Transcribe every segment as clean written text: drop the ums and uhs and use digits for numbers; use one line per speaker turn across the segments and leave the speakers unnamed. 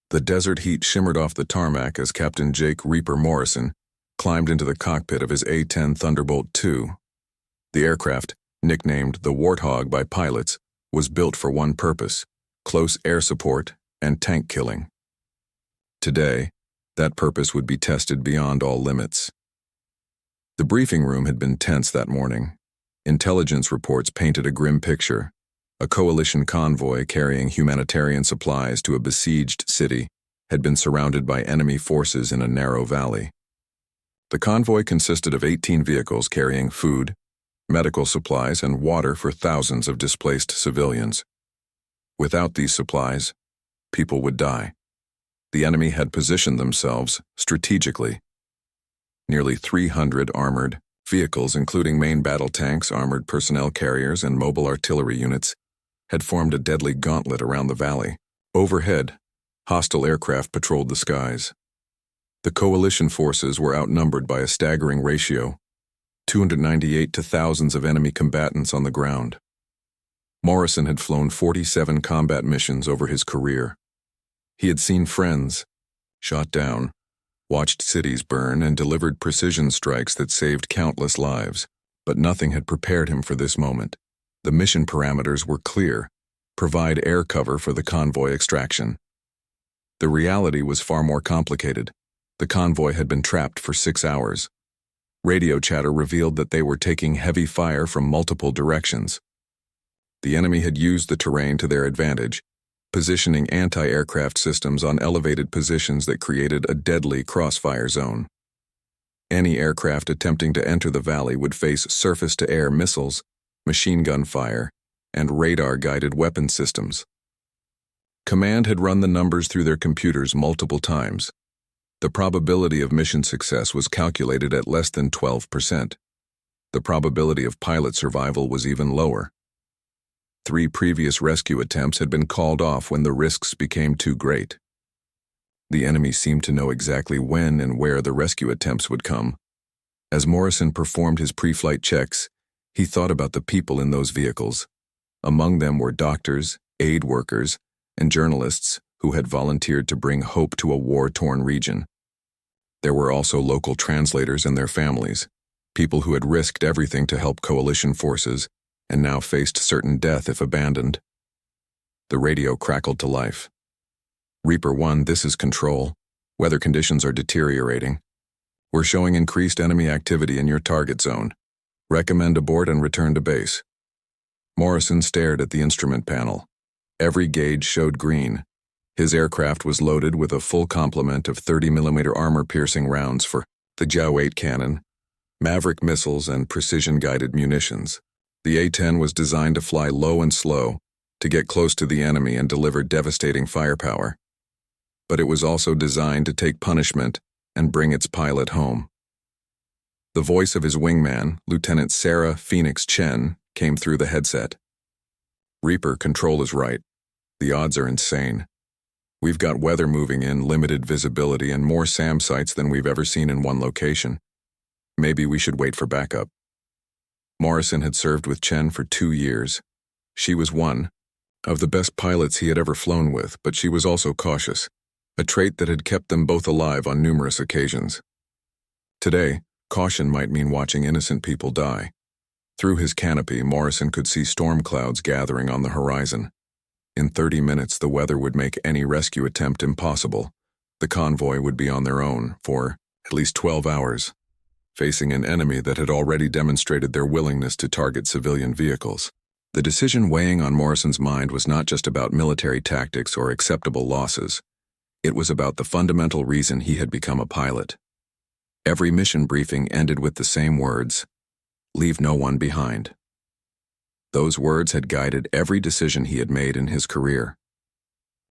The desert heat shimmered off the tarmac as Captain Jake Reaper Morrison climbed into the cockpit of his A-10 Thunderbolt II. The aircraft, nicknamed the Warthog by pilots, was built for one purpose: close air support and tank killing. Today, that purpose would be tested beyond all limits. The briefing room had been tense that morning. Intelligence reports painted a grim picture. A coalition convoy carrying humanitarian supplies to a besieged city had been surrounded by enemy forces in a narrow valley. The convoy consisted of 18 vehicles carrying food, medical supplies, and water for thousands of displaced civilians. Without these supplies, people would die. The enemy had positioned themselves strategically. Nearly 300 armored vehicles, including main battle tanks, armored personnel carriers, and mobile artillery units, had formed a deadly gauntlet around the valley. Overhead, hostile aircraft patrolled the skies. The coalition forces were outnumbered by a staggering ratio: 298 to thousands of enemy combatants on the ground. Morrison had flown 47 combat missions over his career. He had seen friends shot down, watched cities burn, and delivered precision strikes that saved countless lives, but nothing had prepared him for this moment. The mission parameters were clear: provide air cover for the convoy extraction. The reality was far more complicated. The convoy had been trapped for 6 hours. Radio chatter revealed that they were taking heavy fire from multiple directions. The enemy had used the terrain to their advantage, positioning anti-aircraft systems on elevated positions that created a deadly crossfire zone. Any aircraft attempting to enter the valley would face surface-to-air missiles, machine gun fire, and radar-guided weapon systems. Command had run the numbers through their computers multiple times. The probability of mission success was calculated at less than 12%. The probability of pilot survival was even lower. 3 previous rescue attempts had been called off when the risks became too great. The enemy seemed to know exactly when and where the rescue attempts would come. As Morrison performed his pre-flight checks, he thought about the people in those vehicles. Among them were doctors, aid workers, and journalists who had volunteered to bring hope to a war-torn region. There were also local translators and their families, people who had risked everything to help coalition forces and now faced certain death if abandoned. The radio crackled to life. "Reaper 1, this is Control. Weather conditions are deteriorating. We're showing increased enemy activity in your target zone. Recommend abort and return to base." Morrison stared at the instrument panel. Every gauge showed green. His aircraft was loaded with a full complement of 30mm armor-piercing rounds for the A-10 cannon, Maverick missiles, and precision-guided munitions. The A-10 was designed to fly low and slow, to get close to the enemy and deliver devastating firepower. But it was also designed to take punishment and bring its pilot home. The voice of his wingman, Lieutenant Sarah Phoenix Chen, came through the headset. "Reaper, Control is right. The odds are insane. We've got weather moving in, limited visibility, and more SAM sites than we've ever seen in one location. Maybe we should wait for backup." Morrison had served with Chen for 2 years. She was one of the best pilots he had ever flown with, but she was also cautious, a trait that had kept them both alive on numerous occasions. Today, caution might mean watching innocent people die. Through his canopy, Morrison could see storm clouds gathering on the horizon. In 30 minutes, the weather would make any rescue attempt impossible. The convoy would be on their own for at least 12 hours, facing an enemy that had already demonstrated their willingness to target civilian vehicles. The decision weighing on Morrison's mind was not just about military tactics or acceptable losses. It was about the fundamental reason he had become a pilot. Every mission briefing ended with the same words: "Leave no one behind." Those words had guided every decision he had made in his career.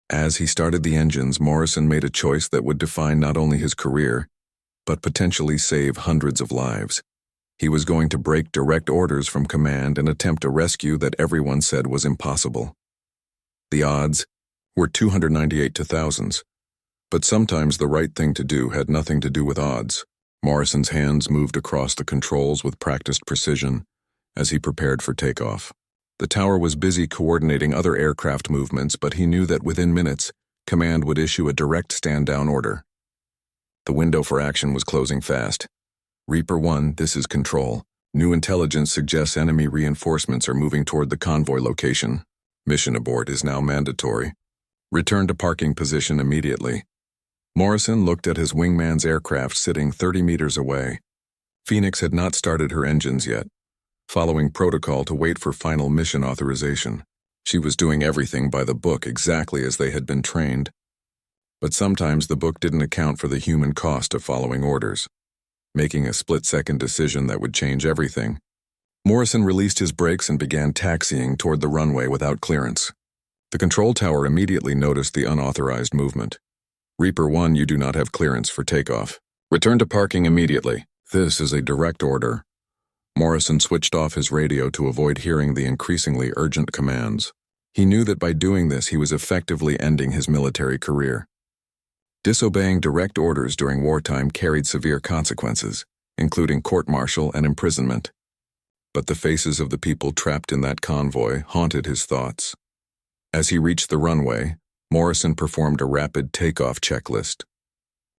As he started the engines, Morrison made a choice that would define not only his career, but potentially save hundreds of lives. He was going to break direct orders from command and attempt a rescue that everyone said was impossible. The odds were 298 to thousands, but sometimes the right thing to do had nothing to do with odds. Morrison's hands moved across the controls with practiced precision as he prepared for takeoff. The tower was busy coordinating other aircraft movements, but he knew that within minutes, Command would issue a direct stand-down order. The window for action was closing fast. Reaper 1, this is Control. New intelligence suggests enemy reinforcements are moving toward the convoy location. Mission abort is now mandatory. Return to parking position immediately. Morrison looked at his wingman's aircraft sitting 30 meters away. Phoenix had not started her engines yet, following protocol to wait for final mission authorization. She was doing everything by the book exactly as they had been trained. But sometimes the book didn't account for the human cost of following orders, making a split-second decision that would change everything. Morrison released his brakes and began taxiing toward the runway without clearance. The control tower immediately noticed the unauthorized movement. Reaper 1, you do not have clearance for takeoff. Return to parking immediately. This is a direct order. Morrison switched off his radio to avoid hearing the increasingly urgent commands. He knew that by doing this he was effectively ending his military career. Disobeying direct orders during wartime carried severe consequences, including court-martial and imprisonment. But the faces of the people trapped in that convoy haunted his thoughts. As he reached the runway, Morrison performed a rapid takeoff checklist.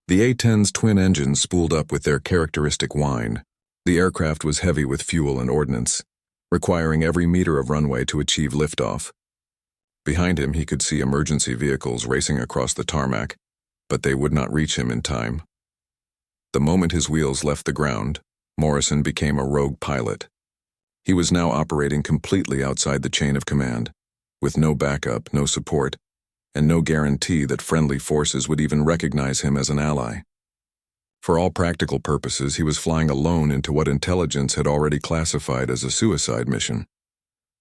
The A-10's twin engines spooled up with their characteristic whine. The aircraft was heavy with fuel and ordnance, requiring every meter of runway to achieve liftoff. Behind him, he could see emergency vehicles racing across the tarmac, but they would not reach him in time. The moment his wheels left the ground, Morrison became a rogue pilot. He was now operating completely outside the chain of command, with no backup, no support, and no guarantee that friendly forces would even recognize him as an ally. For all practical purposes, he was flying alone into what intelligence had already classified as a suicide mission.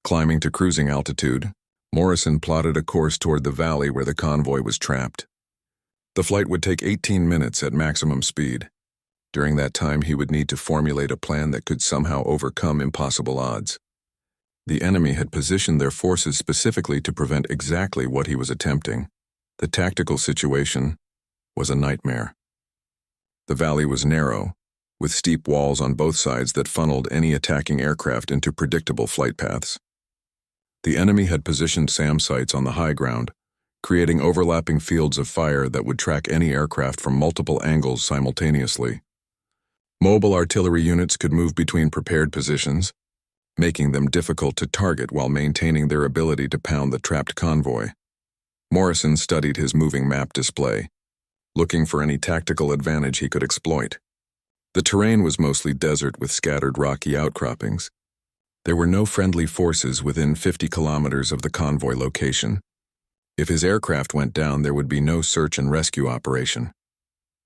Climbing to cruising altitude, Morrison plotted a course toward the valley where the convoy was trapped. The flight would take 18 minutes at maximum speed. During that time, he would need to formulate a plan that could somehow overcome impossible odds. The enemy had positioned their forces specifically to prevent exactly what he was attempting. The tactical situation was a nightmare. The valley was narrow, with steep walls on both sides that funneled any attacking aircraft into predictable flight paths. The enemy had positioned SAM sites on the high ground, creating overlapping fields of fire that would track any aircraft from multiple angles simultaneously. Mobile artillery units could move between prepared positions, making them difficult to target while maintaining their ability to pound the trapped convoy. Morrison studied his moving map display, looking for any tactical advantage he could exploit. The terrain was mostly desert with scattered rocky outcroppings. There were no friendly forces within 50 kilometers of the convoy location. If his aircraft went down, there would be no search and rescue operation.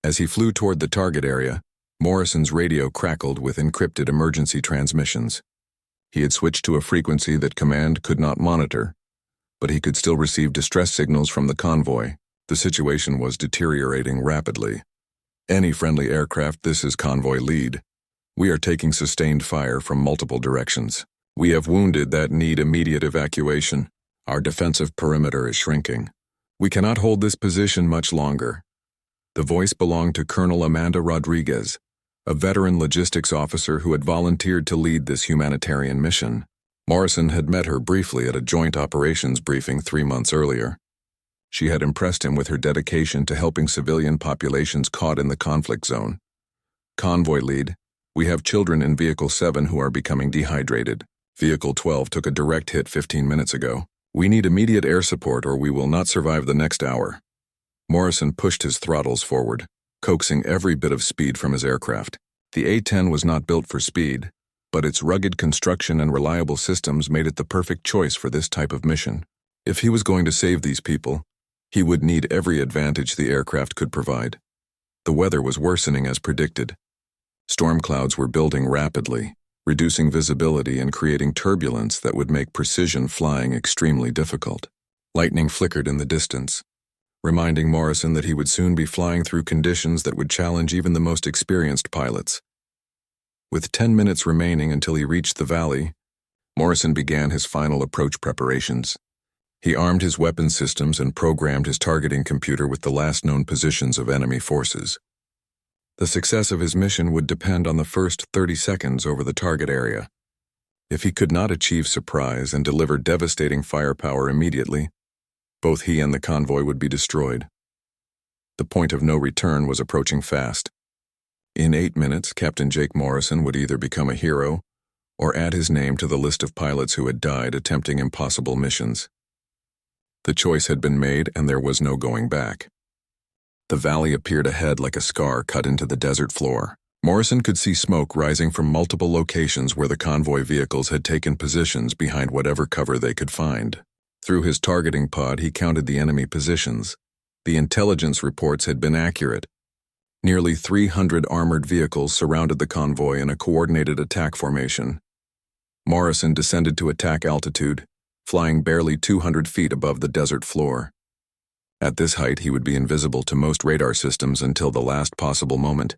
As he flew toward the target area, Morrison's radio crackled with encrypted emergency transmissions. He had switched to a frequency that command could not monitor, but he could still receive distress signals from the convoy. The situation was deteriorating rapidly. Any friendly aircraft, this is convoy lead. We are taking sustained fire from multiple directions. We have wounded that need immediate evacuation. Our defensive perimeter is shrinking. We cannot hold this position much longer. The voice belonged to Colonel Amanda Rodriguez, a veteran logistics officer who had volunteered to lead this humanitarian mission. Morrison had met her briefly at a joint operations briefing 3 months earlier. She had impressed him with her dedication to helping civilian populations caught in the conflict zone. Convoy lead, we have children in Vehicle 7 who are becoming dehydrated. Vehicle 12 took a direct hit 15 minutes ago. We need immediate air support or we will not survive the next hour. Morrison pushed his throttles forward, coaxing every bit of speed from his aircraft. The A-10 was not built for speed, but its rugged construction and reliable systems made it the perfect choice for this type of mission. If he was going to save these people, he would need every advantage the aircraft could provide. The weather was worsening as predicted. Storm clouds were building rapidly, reducing visibility and creating turbulence that would make precision flying extremely difficult. Lightning flickered in the distance, reminding Morrison that he would soon be flying through conditions that would challenge even the most experienced pilots. With 10 minutes remaining until he reached the valley, Morrison began his final approach preparations. He armed his weapon systems and programmed his targeting computer with the last known positions of enemy forces. The success of his mission would depend on the first 30 seconds over the target area. If he could not achieve surprise and deliver devastating firepower immediately, Both he and the convoy would be destroyed. The point of no return was approaching fast. In 8 minutes, Captain Jake Morrison would either become a hero or add his name to the list of pilots who had died attempting impossible missions. The choice had been made, and there was no going back. The valley appeared ahead like a scar cut into the desert floor. Morrison could see smoke rising from multiple locations where the convoy vehicles had taken positions behind whatever cover they could find. Through his targeting pod, he counted the enemy positions. The intelligence reports had been accurate. Nearly 300 armored vehicles surrounded the convoy in a coordinated attack formation. Morrison descended to attack altitude, flying barely 200 feet above the desert floor. At this height, he would be invisible to most radar systems until the last possible moment,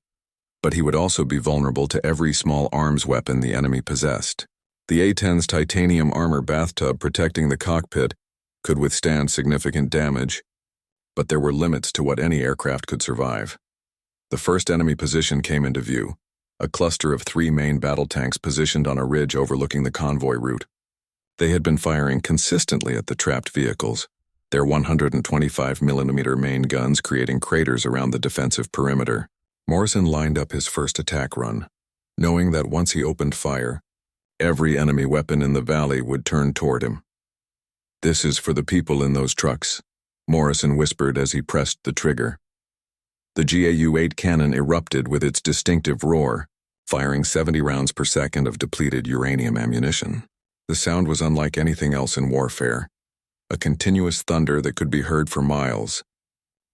but he would also be vulnerable to every small arms weapon the enemy possessed. The A-10's titanium armor bathtub protecting the cockpit could withstand significant damage, but there were limits to what any aircraft could survive. The first enemy position came into view, a cluster of 3 main battle tanks positioned on a ridge overlooking the convoy route. They had been firing consistently at the trapped vehicles, their 125mm main guns creating craters around the defensive perimeter. Morrison lined up his first attack run, knowing that once he opened fire, every enemy weapon in the valley would turn toward him. "This is for the people in those trucks," Morrison whispered as he pressed the trigger. The GAU-8 cannon erupted with its distinctive roar, firing 70 rounds per second of depleted uranium ammunition. The sound was unlike anything else in warfare, a continuous thunder that could be heard for miles.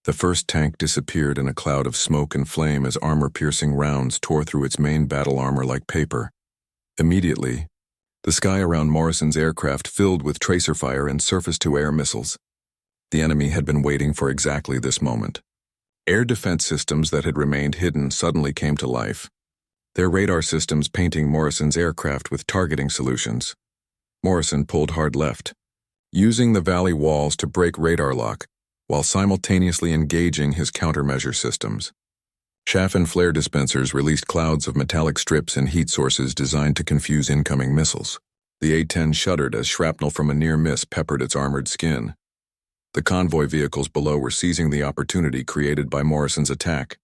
The first tank disappeared in a cloud of smoke and flame as armor-piercing rounds tore through its main battle armor like paper. Immediately, the sky around Morrison's aircraft filled with tracer fire and surface-to-air missiles. The enemy had been waiting for exactly this moment. Air defense systems that had remained hidden suddenly came to life, their radar systems painting Morrison's aircraft with targeting solutions. Morrison pulled hard left, using the valley walls to break radar lock, while simultaneously engaging his countermeasure systems. Chaff and flare dispensers released clouds of metallic strips and heat sources designed to confuse incoming missiles. The A-10 shuddered as shrapnel from a near miss peppered its armored skin. The convoy vehicles below were seizing the opportunity created by Morrison's attack.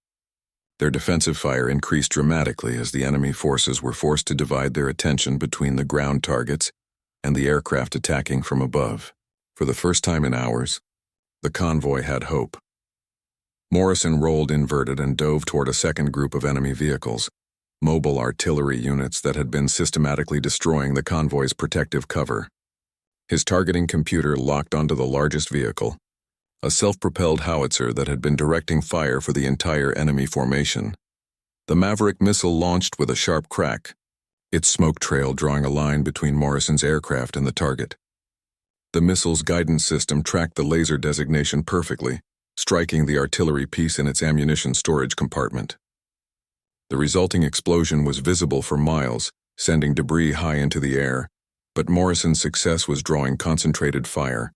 Their defensive fire increased dramatically as the enemy forces were forced to divide their attention between the ground targets and the aircraft attacking from above. For the first time in hours, the convoy had hope. Morrison rolled inverted and dove toward a second group of enemy vehicles, mobile artillery units that had been systematically destroying the convoy's protective cover. His targeting computer locked onto the largest vehicle, a self-propelled howitzer that had been directing fire for the entire enemy formation. The Maverick missile launched with a sharp crack, its smoke trail drawing a line between Morrison's aircraft and the target. The missile's guidance system tracked the laser designation perfectly, striking the artillery piece in its ammunition storage compartment. The resulting explosion was visible for miles, sending debris high into the air, but Morrison's success was drawing concentrated fire.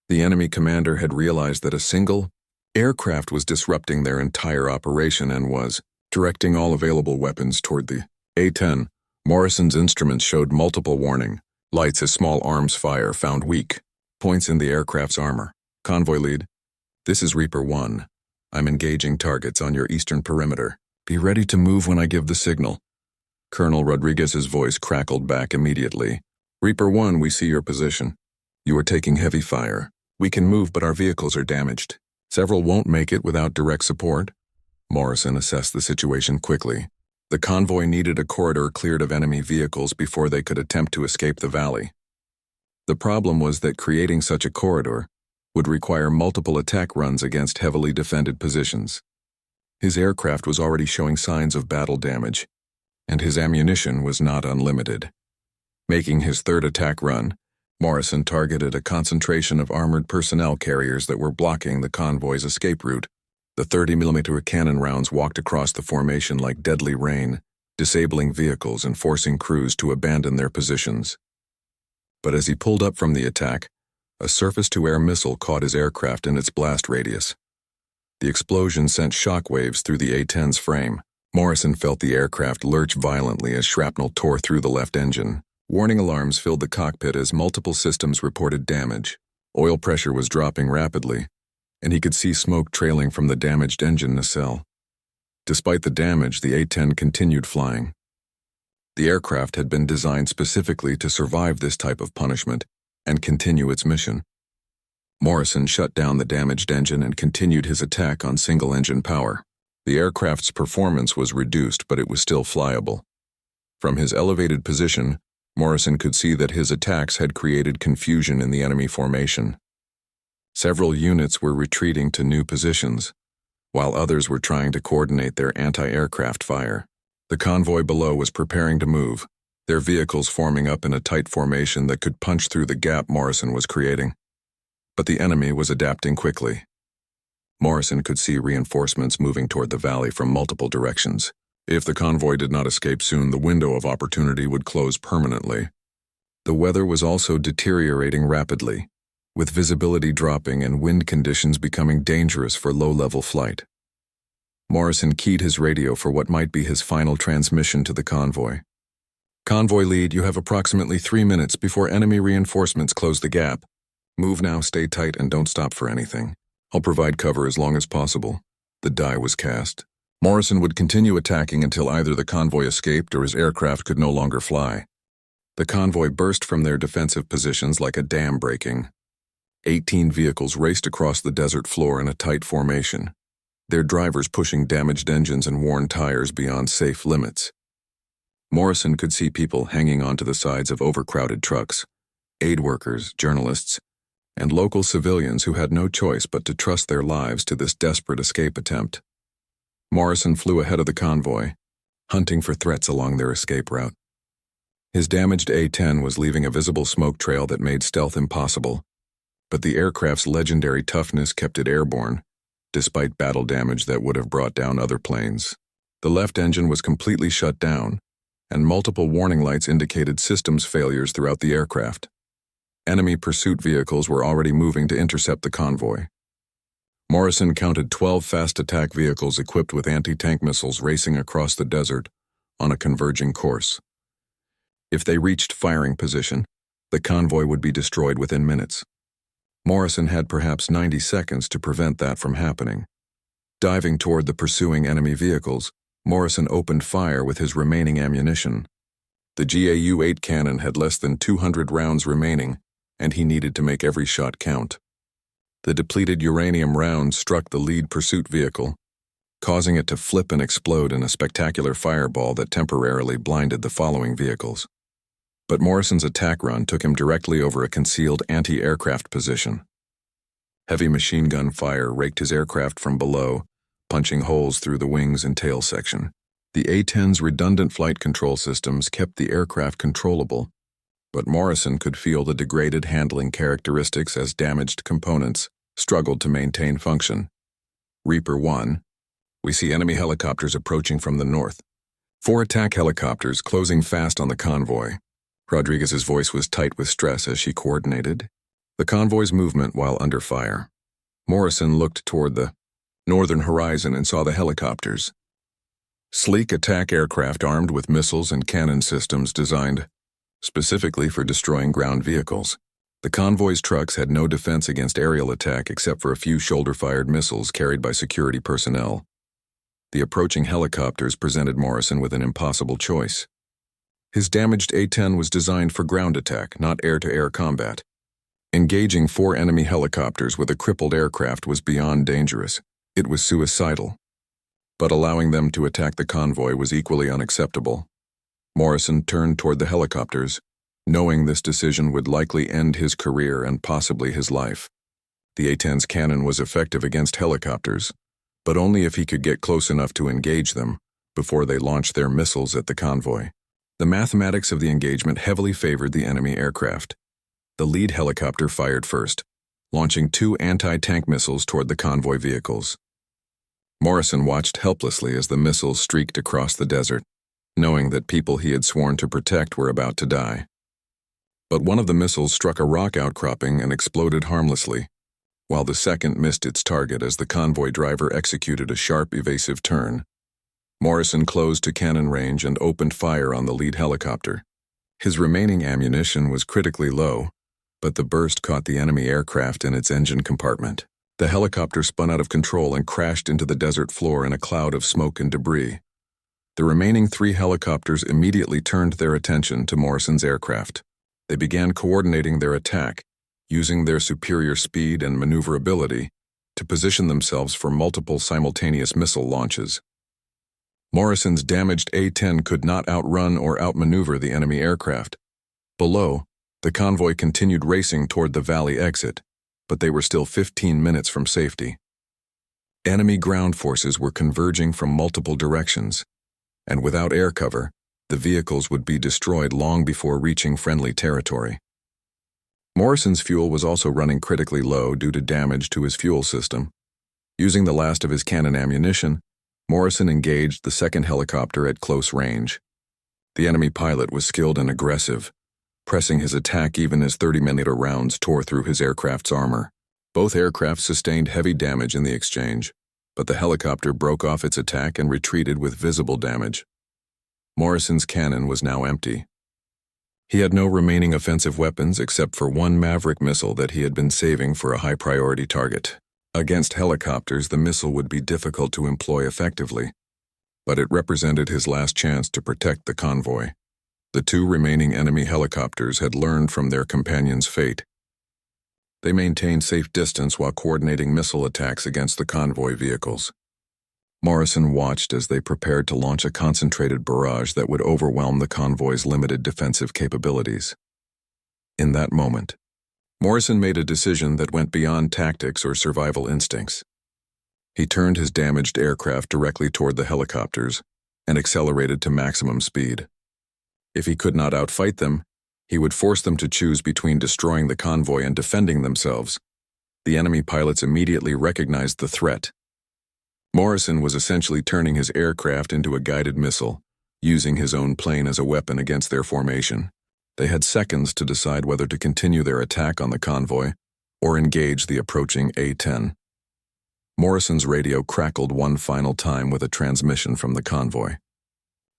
The enemy commander had realized that a single aircraft was disrupting their entire operation and was directing all available weapons toward the A-10. Morrison's instruments showed multiple warning lights as small arms fire found weak points in the aircraft's armor. Convoy lead, this is Reaper 1. I'm engaging targets on your eastern perimeter. Be ready to move when I give the signal. Colonel Rodriguez's voice crackled back immediately. Reaper 1, we see your position. You are taking heavy fire. We can move, but our vehicles are damaged. Several won't make it without direct support. Morrison assessed the situation quickly. The convoy needed a corridor cleared of enemy vehicles before they could attempt to escape the valley. The problem was that creating such a corridor would require multiple attack runs against heavily defended positions. His aircraft was already showing signs of battle damage, and his ammunition was not unlimited. Making his third attack run, Morrison targeted a concentration of armored personnel carriers that were blocking the convoy's escape route. The 30mm cannon rounds walked across the formation like deadly rain, disabling vehicles and forcing crews to abandon their positions. But as he pulled up from the attack, a surface-to-air missile caught his aircraft in its blast radius. The explosion sent shockwaves through the A-10's frame. Morrison felt the aircraft lurch violently as shrapnel tore through the left engine. Warning alarms filled the cockpit as multiple systems reported damage. Oil pressure was dropping rapidly, and he could see smoke trailing from the damaged engine nacelle. Despite the damage, the A-10 continued flying. The aircraft had been designed specifically to survive this type of punishment and continue its mission. Morrison shut down the damaged engine and continued his attack on single-engine power. The aircraft's performance was reduced, but it was still flyable. From his elevated position, Morrison could see that his attacks had created confusion in the enemy formation. Several units were retreating to new positions, while others were trying to coordinate their anti-aircraft fire. The convoy below was preparing to move, their vehicles forming up in a tight formation that could punch through the gap Morrison was creating. But the enemy was adapting quickly. Morrison could see reinforcements moving toward the valley from multiple directions. If the convoy did not escape soon, the window of opportunity would close permanently. The weather was also deteriorating rapidly, with visibility dropping and wind conditions becoming dangerous for low-level flight. Morrison keyed his radio for what might be his final transmission to the convoy. "Convoy lead, you have approximately 3 minutes before enemy reinforcements close the gap. Move now, stay tight, and don't stop for anything. I'll provide cover as long as possible." The die was cast. Morrison would continue attacking until either the convoy escaped or his aircraft could no longer fly. The convoy burst from their defensive positions like a dam breaking. 18 vehicles raced across the desert floor in a tight formation, their drivers pushing damaged engines and worn tires beyond safe limits. Morrison could see people hanging onto the sides of overcrowded trucks, aid workers, journalists, and local civilians who had no choice but to trust their lives to this desperate escape attempt. Morrison flew ahead of the convoy, hunting for threats along their escape route. His damaged A-10 was leaving a visible smoke trail that made stealth impossible, but the aircraft's legendary toughness kept it airborne, despite battle damage that would have brought down other planes. The left engine was completely shut down, and multiple warning lights indicated systems failures throughout the aircraft. Enemy pursuit vehicles were already moving to intercept the convoy. Morrison counted 12 fast attack vehicles equipped with anti-tank missiles racing across the desert on a converging course. If they reached firing position, the convoy would be destroyed within minutes. Morrison had perhaps 90 seconds to prevent that from happening. Diving toward the pursuing enemy vehicles, Morrison opened fire with his remaining ammunition. The GAU-8 cannon had less than 200 rounds remaining, and he needed to make every shot count. The depleted uranium rounds struck the lead pursuit vehicle, causing it to flip and explode in a spectacular fireball that temporarily blinded the following vehicles. But Morrison's attack run took him directly over a concealed anti-aircraft position. Heavy machine gun fire raked his aircraft from below, punching holes through the wings and tail section. The A-10's redundant flight control systems kept the aircraft controllable, but Morrison could feel the degraded handling characteristics as damaged components struggled to maintain function. Reaper 1. We see enemy helicopters approaching from the north. 4 attack helicopters closing fast on the convoy. Rodriguez's voice was tight with stress as she coordinated the convoy's movement while under fire. Morrison looked toward the northern horizon and saw the helicopters. Sleek attack aircraft armed with missiles and cannon systems designed specifically for destroying ground vehicles. The convoy's trucks had no defense against aerial attack except for a few shoulder-fired missiles carried by security personnel. The approaching helicopters presented Morrison with an impossible choice. His damaged A-10 was designed for ground attack, not air-to-air combat. Engaging 4 enemy helicopters with a crippled aircraft was beyond dangerous. It was suicidal. But allowing them to attack the convoy was equally unacceptable. Morrison turned toward the helicopters, knowing this decision would likely end his career and possibly his life. The A-10's cannon was effective against helicopters, but only if he could get close enough to engage them before they launched their missiles at the convoy. The mathematics of the engagement heavily favored the enemy aircraft. The lead helicopter fired first, launching 2 anti-tank missiles toward the convoy vehicles. Morrison watched helplessly as the missiles streaked across the desert, knowing that people he had sworn to protect were about to die. But one of the missiles struck a rock outcropping and exploded harmlessly, while the second missed its target as the convoy driver executed a sharp, evasive turn. Morrison closed to cannon range and opened fire on the lead helicopter. His remaining ammunition was critically low, but the burst caught the enemy aircraft in its engine compartment. The helicopter spun out of control and crashed into the desert floor in a cloud of smoke and debris. The remaining 3 helicopters immediately turned their attention to Morrison's aircraft. They began coordinating their attack, using their superior speed and maneuverability to position themselves for multiple simultaneous missile launches. Morrison's damaged A-10 could not outrun or outmaneuver the enemy aircraft. Below, the convoy continued racing toward the valley exit, but they were still 15 minutes from safety. Enemy ground forces were converging from multiple directions, and without air cover, the vehicles would be destroyed long before reaching friendly territory. Morrison's fuel was also running critically low due to damage to his fuel system. Using the last of his cannon ammunition, Morrison engaged the second helicopter at close range. The enemy pilot was skilled and aggressive, pressing his attack even as 30mm rounds tore through his aircraft's armor. Both aircraft sustained heavy damage in the exchange, but the helicopter broke off its attack and retreated with visible damage. Morrison's cannon was now empty. He had no remaining offensive weapons except for one Maverick missile that he had been saving for a high-priority target. Against helicopters, the missile would be difficult to employ effectively, but it represented his last chance to protect the convoy. The 2 remaining enemy helicopters had learned from their companion's fate. They maintained safe distance while coordinating missile attacks against the convoy vehicles. Morrison watched as they prepared to launch a concentrated barrage that would overwhelm the convoy's limited defensive capabilities. In that moment, Morrison made a decision that went beyond tactics or survival instincts. He turned his damaged aircraft directly toward the helicopters and accelerated to maximum speed. If he could not outfight them, he would force them to choose between destroying the convoy and defending themselves. The enemy pilots immediately recognized the threat. Morrison was essentially turning his aircraft into a guided missile, using his own plane as a weapon against their formation. They had seconds to decide whether to continue their attack on the convoy or engage the approaching A-10. Morrison's radio crackled one final time with a transmission from the convoy.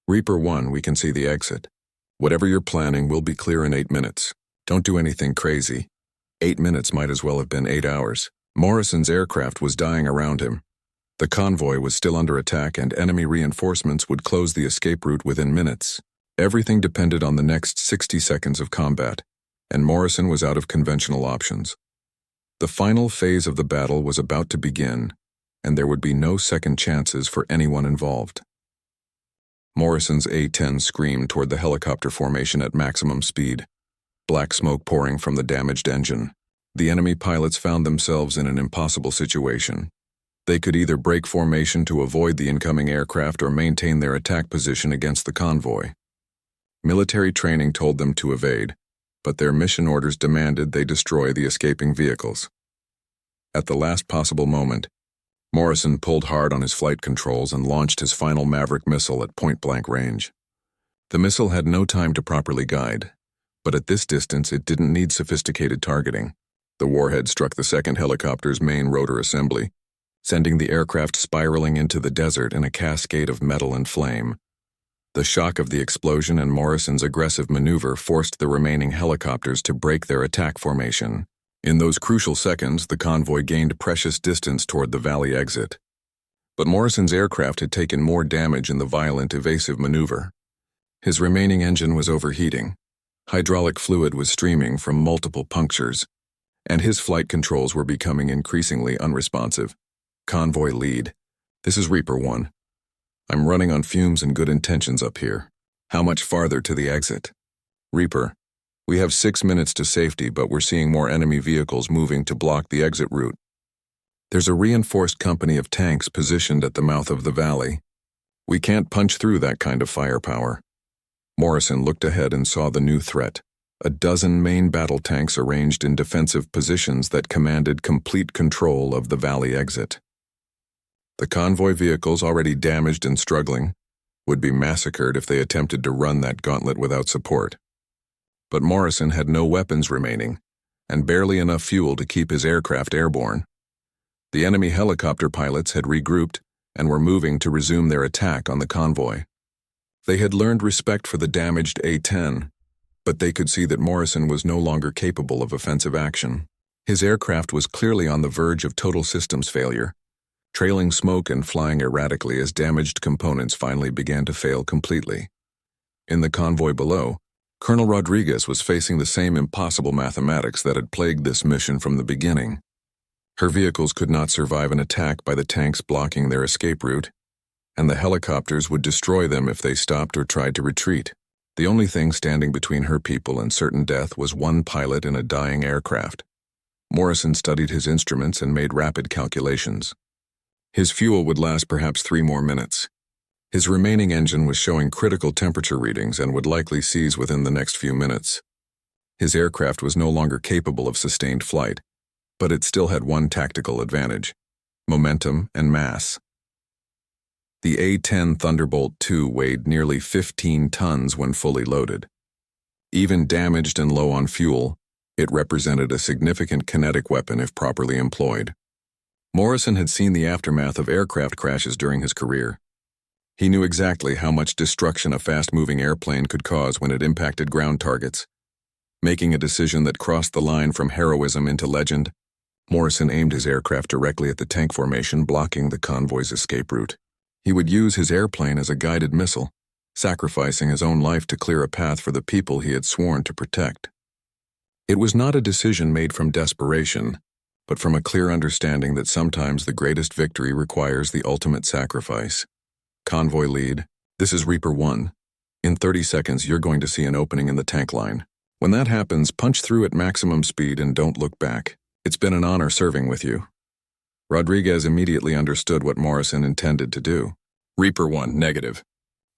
"Reaper 1, we can see the exit. Whatever you're planning, we'll be clear in 8 minutes. Don't do anything crazy. 8 minutes might as well have been 8 hours. Morrison's aircraft was dying around him. The convoy was still under attack and enemy reinforcements would close the escape route within minutes. Everything depended on the next 60 seconds of combat, and Morrison was out of conventional options. The final phase of the battle was about to begin, and there would be no second chances for anyone involved. Morrison's A-10 screamed toward the helicopter formation at maximum speed, black smoke pouring from the damaged engine. The enemy pilots found themselves in an impossible situation. They could either break formation to avoid the incoming aircraft or maintain their attack position against the convoy. Military training told them to evade, but their mission orders demanded they destroy the escaping vehicles. At the last possible moment, Morrison pulled hard on his flight controls and launched his final Maverick missile at point-blank range. The missile had no time to properly guide, but at this distance it didn't need sophisticated targeting. The warhead struck the second helicopter's main rotor assembly, sending the aircraft spiraling into the desert in a cascade of metal and flame. The shock of the explosion and Morrison's aggressive maneuver forced the remaining helicopters to break their attack formation. In those crucial seconds, the convoy gained precious distance toward the valley exit. But Morrison's aircraft had taken more damage in the violent, evasive maneuver. His remaining engine was overheating. Hydraulic fluid was streaming from multiple punctures, and his flight controls were becoming increasingly unresponsive. Convoy lead. This is Reaper 1. I'm running on fumes and good intentions up here. How much farther to the exit? Reaper. We have 6 minutes to safety, but we're seeing more enemy vehicles moving to block the exit route. There's a reinforced company of tanks positioned at the mouth of the valley. We can't punch through that kind of firepower. Morrison looked ahead and saw the new threat. A dozen main battle tanks arranged in defensive positions that commanded complete control of the valley exit. The convoy vehicles, already damaged and struggling, would be massacred if they attempted to run that gauntlet without support. But Morrison had no weapons remaining, and barely enough fuel to keep his aircraft airborne. The enemy helicopter pilots had regrouped and were moving to resume their attack on the convoy. They had learned respect for the damaged A-10, But they could see that Morrison was no longer capable of offensive action. His aircraft was clearly on the verge of total systems failure, trailing smoke and flying erratically as damaged components finally began to fail completely. In the convoy below, Colonel Rodriguez was facing the same impossible mathematics that had plagued this mission from the beginning. Her vehicles could not survive an attack by the tanks blocking their escape route, and the helicopters would destroy them if they stopped or tried to retreat. The only thing standing between her people and certain death was one pilot in a dying aircraft. Morrison studied his instruments and made rapid calculations. His fuel would last perhaps 3 more minutes. His remaining engine was showing critical temperature readings and would likely seize within the next few minutes. His aircraft was no longer capable of sustained flight, but it still had one tactical advantage: momentum and mass. The A-10 Thunderbolt II weighed nearly 15 tons when fully loaded. Even damaged and low on fuel, it represented a significant kinetic weapon if properly employed. Morrison had seen the aftermath of aircraft crashes during his career. He knew exactly how much destruction a fast-moving airplane could cause when it impacted ground targets. Making a decision that crossed the line from heroism into legend, Morrison aimed his aircraft directly at the tank formation blocking the convoy's escape route. He would use his airplane as a guided missile, sacrificing his own life to clear a path for the people he had sworn to protect. It was not a decision made from desperation, but from a clear understanding that sometimes the greatest victory requires the ultimate sacrifice. Convoy lead, this is Reaper 1. In 30 seconds, you're going to see an opening in the tank line. When that happens, punch through at maximum speed and don't look back. It's been an honor serving with you. Rodriguez immediately understood what Morrison intended to do. Reaper 1, negative.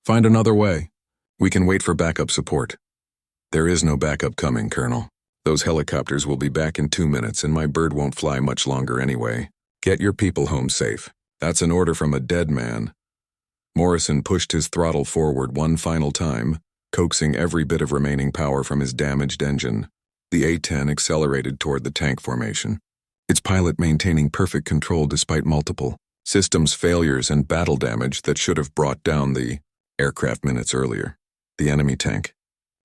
Find another way. We can wait for backup support. There is no backup coming, Colonel. Those helicopters will be back in 2 minutes and my bird won't fly much longer anyway. Get your people home safe. That's an order from a dead man. Morrison pushed his throttle forward one final time, coaxing every bit of remaining power from his damaged engine. The A-10 accelerated toward the tank formation, its pilot maintaining perfect control despite multiple systems failures and battle damage that should have brought down the aircraft minutes earlier. The enemy tank.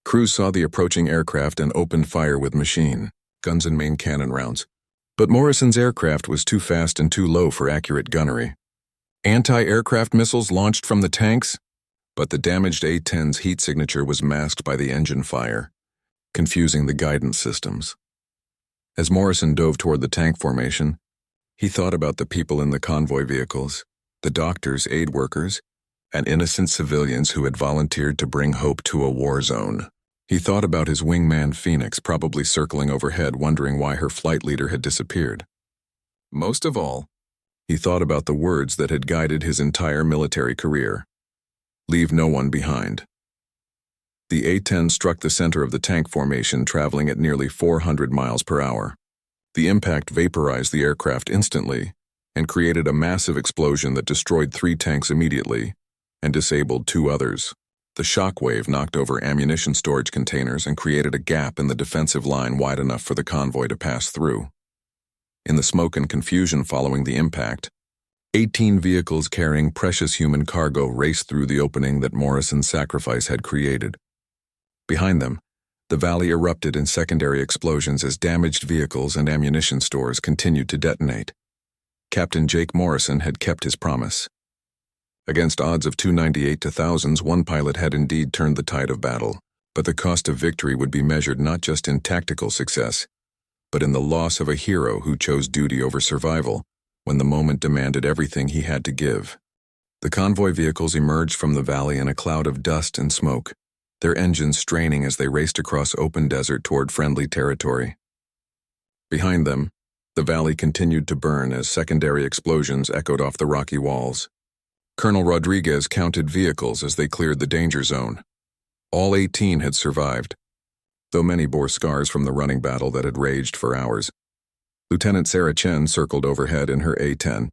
Crews saw the approaching aircraft and opened fire with machine guns and main cannon rounds. But Morrison's aircraft was too fast and too low for accurate gunnery. Anti-aircraft missiles launched from the tanks, but the damaged A-10's heat signature was masked by the engine fire, confusing the guidance systems. As Morrison dove toward the tank formation, he thought about the people in the convoy vehicles, the doctors, aid workers, and innocent civilians who had volunteered to bring hope to a war zone. He thought about his wingman Phoenix probably circling overhead wondering why her flight leader had disappeared. Most of all, he thought about the words that had guided his entire military career. Leave no one behind. The A-10 struck the center of the tank formation, traveling at nearly 400 miles per hour. The impact vaporized the aircraft instantly and created a massive explosion that destroyed 3 tanks immediately and disabled 2 others. The shockwave knocked over ammunition storage containers and created a gap in the defensive line wide enough for the convoy to pass through. In the smoke and confusion following the impact, 18 vehicles carrying precious human cargo raced through the opening that Morrison's sacrifice had created. Behind them, the valley erupted in secondary explosions as damaged vehicles and ammunition stores continued to detonate. Captain Jake Morrison had kept his promise. Against odds of 298 to thousands, one pilot had indeed turned the tide of battle, but the cost of victory would be measured not just in tactical success, but in the loss of a hero who chose duty over survival when the moment demanded everything he had to give. The convoy vehicles emerged from the valley in a cloud of dust and smoke, their engines straining as they raced across open desert toward friendly territory. Behind them, the valley continued to burn as secondary explosions echoed off the rocky walls. Colonel Rodriguez counted vehicles as they cleared the danger zone. All 18 had survived, though many bore scars from the running battle that had raged for hours. Lieutenant Sarah Chen circled overhead in her A-10,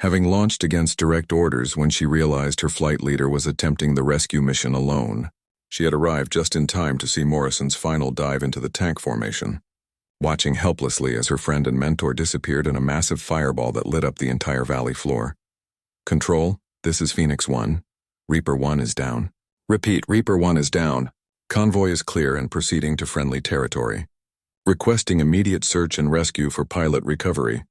having launched against direct orders when she realized her flight leader was attempting the rescue mission alone. She had arrived just in time to see Morrison's final dive into the tank formation, watching helplessly as her friend and mentor disappeared in a massive fireball that lit up the entire valley floor. Control, this is Phoenix 1. Reaper 1 is down. Repeat, Reaper 1 is down. Convoy is clear and proceeding to friendly territory. Requesting immediate search and rescue for pilot recovery.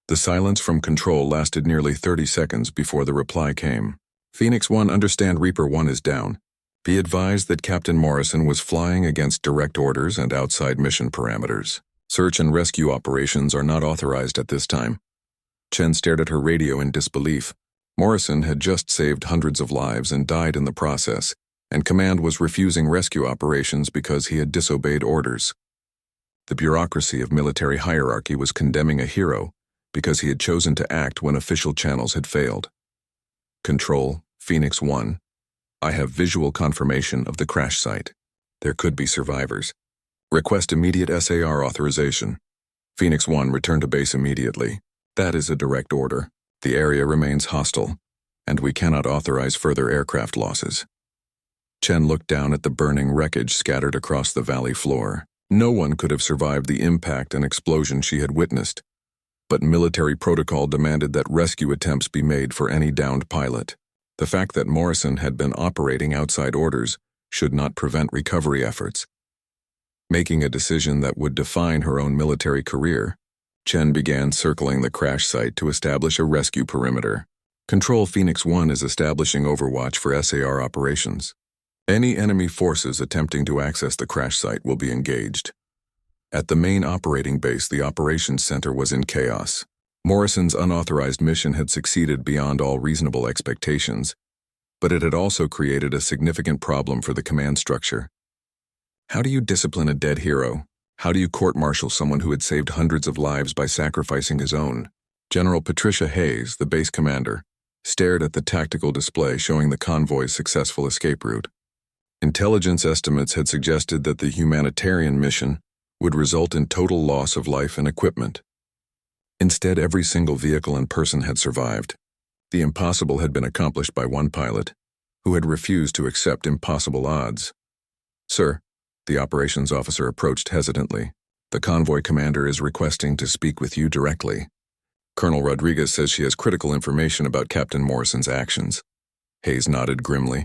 The silence from control lasted nearly 30 seconds before the reply came. Phoenix 1, understand Reaper 1 is down. Be advised that Captain Morrison was flying against direct orders and outside mission parameters. Search and rescue operations are not authorized at this time. Chen stared at her radio in disbelief. Morrison had just saved hundreds of lives and died in the process, and Command was refusing rescue operations because he had disobeyed orders. The bureaucracy of military hierarchy was condemning a hero because he had chosen to act when official channels had failed. Control, Phoenix 1. I have visual confirmation of the crash site. There could be survivors. Request immediate SAR authorization. Phoenix 1, return to base immediately. That is a direct order. The area remains hostile, and we cannot authorize further aircraft losses. Chen looked down at the burning wreckage scattered across the valley floor. No one could have survived the impact and explosion she had witnessed, but military protocol demanded that rescue attempts be made for any downed pilot. The fact that Morrison had been operating outside orders should not prevent recovery efforts. Making a decision that would define her own military career, Chen began circling the crash site to establish a rescue perimeter. Control, Phoenix 1 is establishing overwatch for SAR operations. Any enemy forces attempting to access the crash site will be engaged. At the main operating base, the operations center was in chaos. Morrison's unauthorized mission had succeeded beyond all reasonable expectations, but it had also created a significant problem for the command structure. How do you discipline a dead hero? How do you court-martial someone who had saved hundreds of lives by sacrificing his own? General Patricia Hayes, the base commander, stared at the tactical display showing the convoy's successful escape route. Intelligence estimates had suggested that the humanitarian mission would result in total loss of life and equipment. Instead, every single vehicle and person had survived. The impossible had been accomplished by one pilot, who had refused to accept impossible odds. Sir, the operations officer approached hesitantly. The convoy commander is requesting to speak with you directly. Colonel Rodriguez says she has critical information about Captain Morrison's actions. Hayes nodded grimly.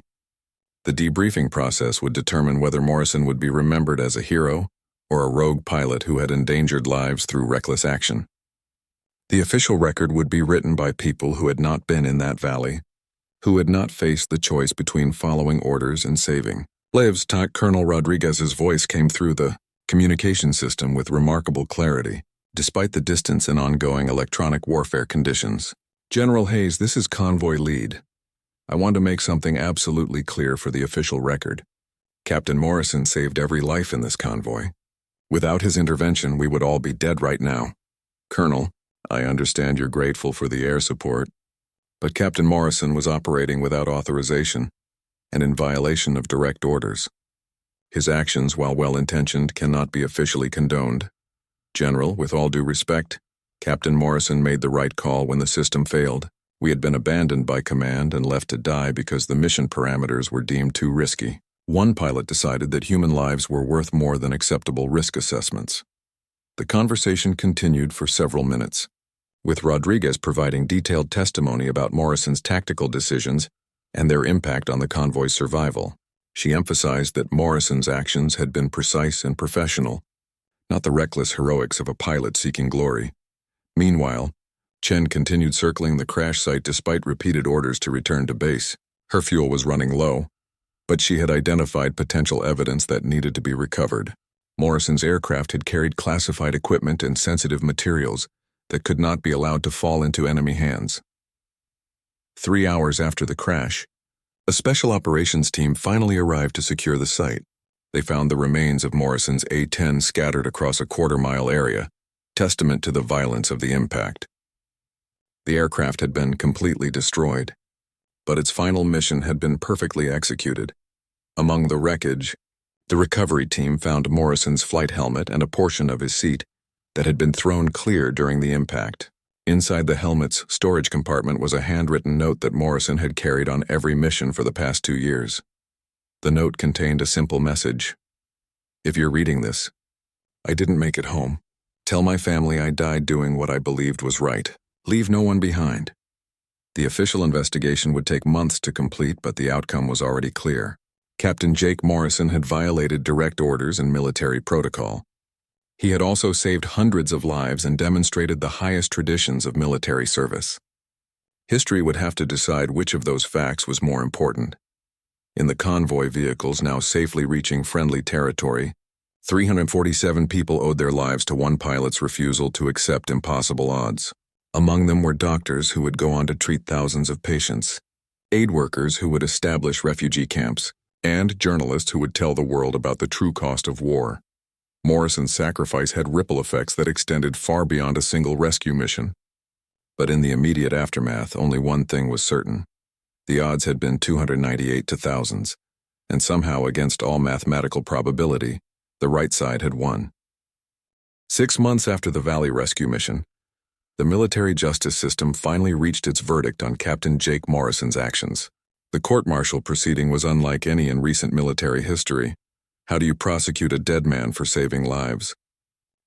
The debriefing process would determine whether Morrison would be remembered as a hero or a rogue pilot who had endangered lives through reckless action. The official record would be written by people who had not been in that valley, who had not faced the choice between following orders and saving lives. Colonel Rodriguez's voice came through the communication system with remarkable clarity, despite the distance and ongoing electronic warfare conditions. General Hayes, this is Convoy Lead. I want to make something absolutely clear for the official record. Captain Morrison saved every life in this convoy. Without his intervention, we would all be dead right now. Colonel, I understand you're grateful for the air support, but Captain Morrison was operating without authorization and in violation of direct orders. His actions, while well-intentioned, cannot be officially condoned. General, with all due respect, Captain Morrison made the right call when the system failed. We had been abandoned by command and left to die because the mission parameters were deemed too risky. One pilot decided that human lives were worth more than acceptable risk assessments. The conversation continued for several minutes, with Rodriguez providing detailed testimony about Morrison's tactical decisions and their impact on the convoy's survival. She emphasized that Morrison's actions had been precise and professional, not the reckless heroics of a pilot seeking glory. Meanwhile, Chen continued circling the crash site despite repeated orders to return to base. Her fuel was running low, but she had identified potential evidence that needed to be recovered. Morrison's aircraft had carried classified equipment and sensitive materials that could not be allowed to fall into enemy hands. 3 hours after the crash, a special operations team finally arrived to secure the site. They found the remains of Morrison's A-10 scattered across a quarter-mile area, testament to the violence of the impact. The aircraft had been completely destroyed, but its final mission had been perfectly executed. Among the wreckage, the recovery team found Morrison's flight helmet and a portion of his seat that had been thrown clear during the impact. Inside the helmet's storage compartment was a handwritten note that Morrison had carried on every mission for the past 2 years. The note contained a simple message. If you're reading this, I didn't make it home. Tell my family I died doing what I believed was right. Leave no one behind. The official investigation would take months to complete, but the outcome was already clear. Captain Jake Morrison had violated direct orders and military protocol. He had also saved hundreds of lives and demonstrated the highest traditions of military service. History would have to decide which of those facts was more important. In the convoy vehicles now safely reaching friendly territory, 347 people owed their lives to one pilot's refusal to accept impossible odds. Among them were doctors who would go on to treat thousands of patients, aid workers who would establish refugee camps, and journalists who would tell the world about the true cost of war. Morrison's sacrifice had ripple effects that extended far beyond a single rescue mission. But in the immediate aftermath, only one thing was certain. The odds had been 298 to thousands, and somehow, against all mathematical probability, the right side had won. 6 months after the Valley rescue mission, the military justice system finally reached its verdict on Captain Jake Morrison's actions. The court-martial proceeding was unlike any in recent military history. How do you prosecute a dead man for saving lives?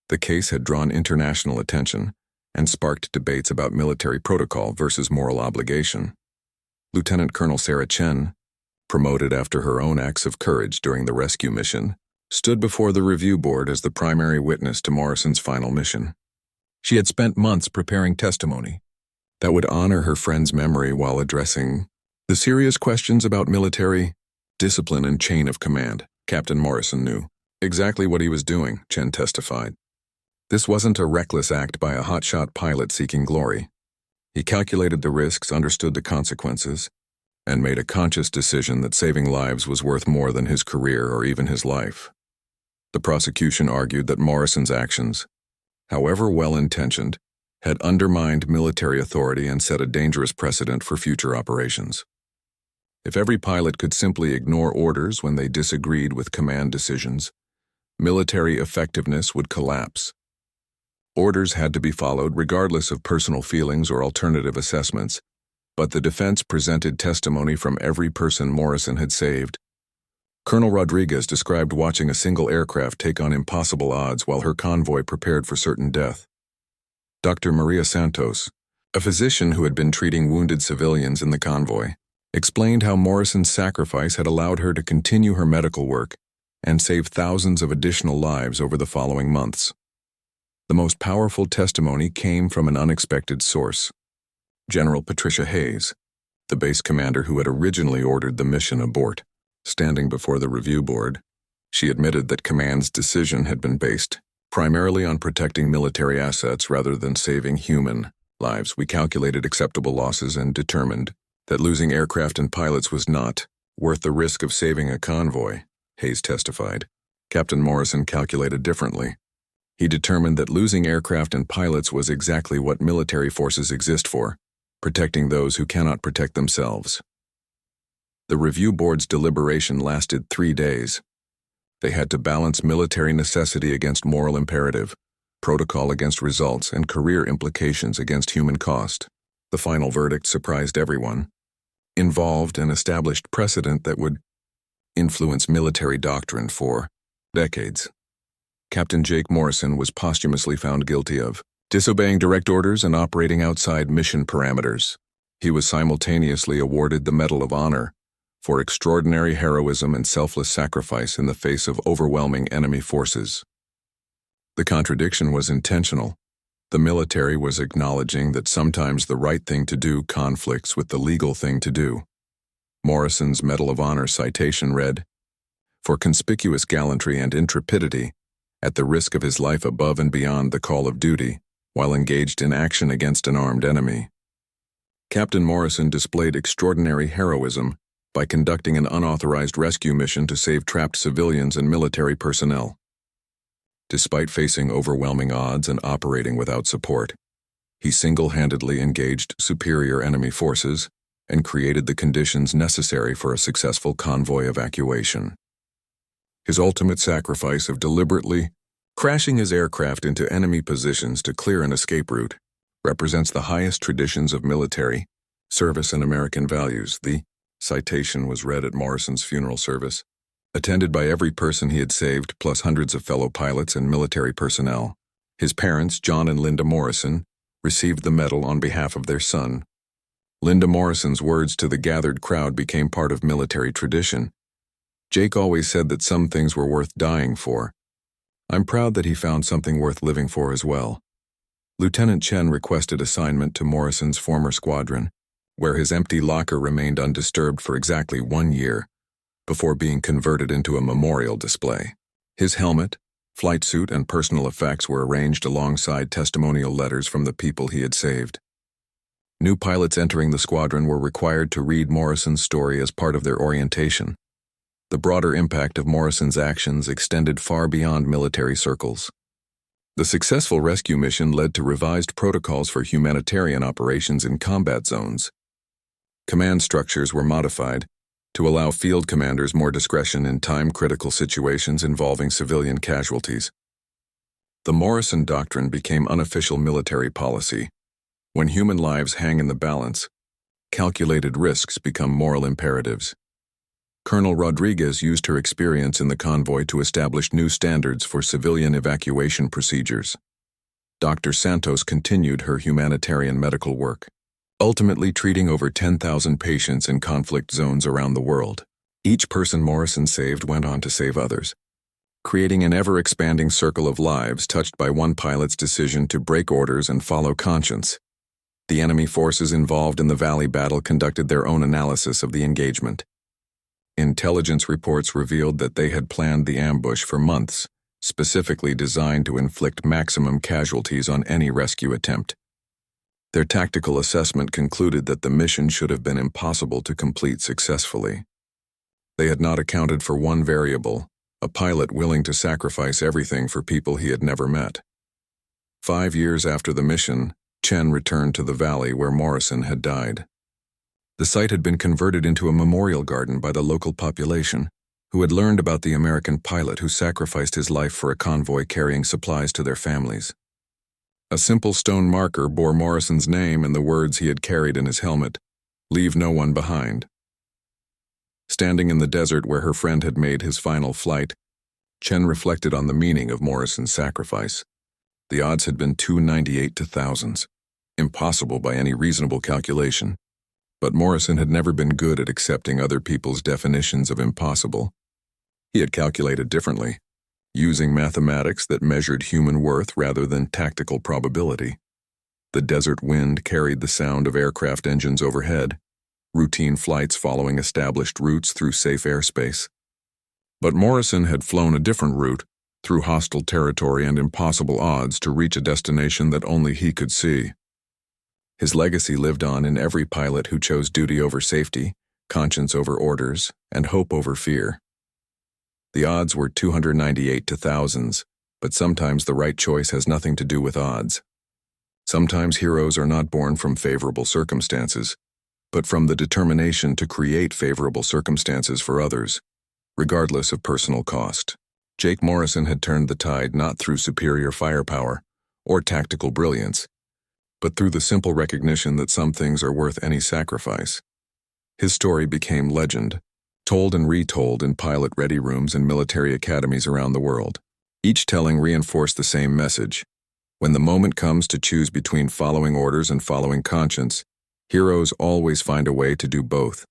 The case had drawn international attention and sparked debates about military protocol versus moral obligation. Lieutenant Colonel Sarah Chen, promoted after her own acts of courage during the rescue mission, stood before the review board as the primary witness to Morrison's final mission. She had spent months preparing testimony that would honor her friend's memory while addressing the serious questions about military discipline and chain of command. Captain Morrison knew exactly what he was doing, Chen testified. This wasn't a reckless act by a hotshot pilot seeking glory. He calculated the risks, understood the consequences, and made a conscious decision that saving lives was worth more than his career or even his life. The prosecution argued that Morrison's actions, however well-intentioned, had undermined military authority and set a dangerous precedent for future operations. If every pilot could simply ignore orders when they disagreed with command decisions, military effectiveness would collapse. Orders had to be followed regardless of personal feelings or alternative assessments, but the defense presented testimony from every person Morrison had saved. Colonel Rodriguez described watching a single aircraft take on impossible odds while her convoy prepared for certain death. Dr. Maria Santos, a physician who had been treating wounded civilians in the convoy, explained how Morrison's sacrifice had allowed her to continue her medical work and save thousands of additional lives over the following months. The most powerful testimony came from an unexpected source. General Patricia Hayes, the base commander who had originally ordered the mission abort. Standing before the review board, she admitted that command's decision had been based primarily on protecting military assets rather than saving human lives. We calculated acceptable losses and determined that losing aircraft and pilots was not worth the risk of saving a convoy, Hayes testified. Captain Morrison calculated differently. He determined that losing aircraft and pilots was exactly what military forces exist for, protecting those who cannot protect themselves. The review board's deliberation lasted 3 days. They had to balance military necessity against moral imperative, protocol against results, and career implications against human cost. The final verdict surprised everyone. Involved an established precedent that would influence military doctrine for decades. Captain Jake Morrison was posthumously found guilty of disobeying direct orders and operating outside mission parameters. He was simultaneously awarded the Medal of Honor for extraordinary heroism and selfless sacrifice in the face of overwhelming enemy forces. The contradiction was intentional. The military was acknowledging that sometimes the right thing to do conflicts with the legal thing to do. Morrison's Medal of Honor citation read, "For conspicuous gallantry and intrepidity, at the risk of his life above and beyond the call of duty, while engaged in action against an armed enemy." Captain Morrison displayed extraordinary heroism by conducting an unauthorized rescue mission to save trapped civilians and military personnel. Despite facing overwhelming odds and operating without support, he single-handedly engaged superior enemy forces and created the conditions necessary for a successful convoy evacuation. His ultimate sacrifice of deliberately crashing his aircraft into enemy positions to clear an escape route represents the highest traditions of military service and American values. The citation was read at Morrison's funeral service, attended by every person he had saved, plus hundreds of fellow pilots and military personnel. His parents, John and Linda Morrison, received the medal on behalf of their son. Linda Morrison's words to the gathered crowd became part of military tradition. Jake always said that some things were worth dying for. I'm proud that he found something worth living for as well. Lieutenant Chen requested assignment to Morrison's former squadron, where his empty locker remained undisturbed for exactly 1 year, before being converted into a memorial display. His helmet, flight suit, and personal effects were arranged alongside testimonial letters from the people he had saved. New pilots entering the squadron were required to read Morrison's story as part of their orientation. The broader impact of Morrison's actions extended far beyond military circles. The successful rescue mission led to revised protocols for humanitarian operations in combat zones. Command structures were modified to allow field commanders more discretion in time-critical situations involving civilian casualties. The Morrison Doctrine became unofficial military policy. When human lives hang in the balance, calculated risks become moral imperatives. Colonel Rodriguez used her experience in the convoy to establish new standards for civilian evacuation procedures. Dr. Santos continued her humanitarian medical work, ultimately treating over 10,000 patients in conflict zones around the world. Each person Morrison saved went on to save others, creating an ever-expanding circle of lives touched by one pilot's decision to break orders and follow conscience. The enemy forces involved in the Valley battle conducted their own analysis of the engagement. Intelligence reports revealed that they had planned the ambush for months, specifically designed to inflict maximum casualties on any rescue attempt. Their tactical assessment concluded that the mission should have been impossible to complete successfully. They had not accounted for one variable: a pilot willing to sacrifice everything for people he had never met. 5 years after the mission, Chen returned to the valley where Morrison had died. The site had been converted into a memorial garden by the local population, who had learned about the American pilot who sacrificed his life for a convoy carrying supplies to their families. A simple stone marker bore Morrison's name and the words he had carried in his helmet: "Leave no one behind." Standing in the desert where her friend had made his final flight, Chen reflected on the meaning of Morrison's sacrifice. The odds had been 298 to thousands, impossible by any reasonable calculation. But Morrison had never been good at accepting other people's definitions of impossible. He had calculated differently, using mathematics that measured human worth rather than tactical probability. The desert wind carried the sound of aircraft engines overhead, routine flights following established routes through safe airspace. But Morrison had flown a different route, through hostile territory and impossible odds to reach a destination that only he could see. His legacy lived on in every pilot who chose duty over safety, conscience over orders, and hope over fear. The odds were 298 to thousands, but sometimes the right choice has nothing to do with odds. Sometimes heroes are not born from favorable circumstances, but from the determination to create favorable circumstances for others, regardless of personal cost. Jake Morrison had turned the tide not through superior firepower or tactical brilliance, but through the simple recognition that some things are worth any sacrifice. His story became legend, told and retold in pilot ready rooms and military academies around the world. Each telling reinforced the same message: when the moment comes to choose between following orders and following conscience, heroes always find a way to do both.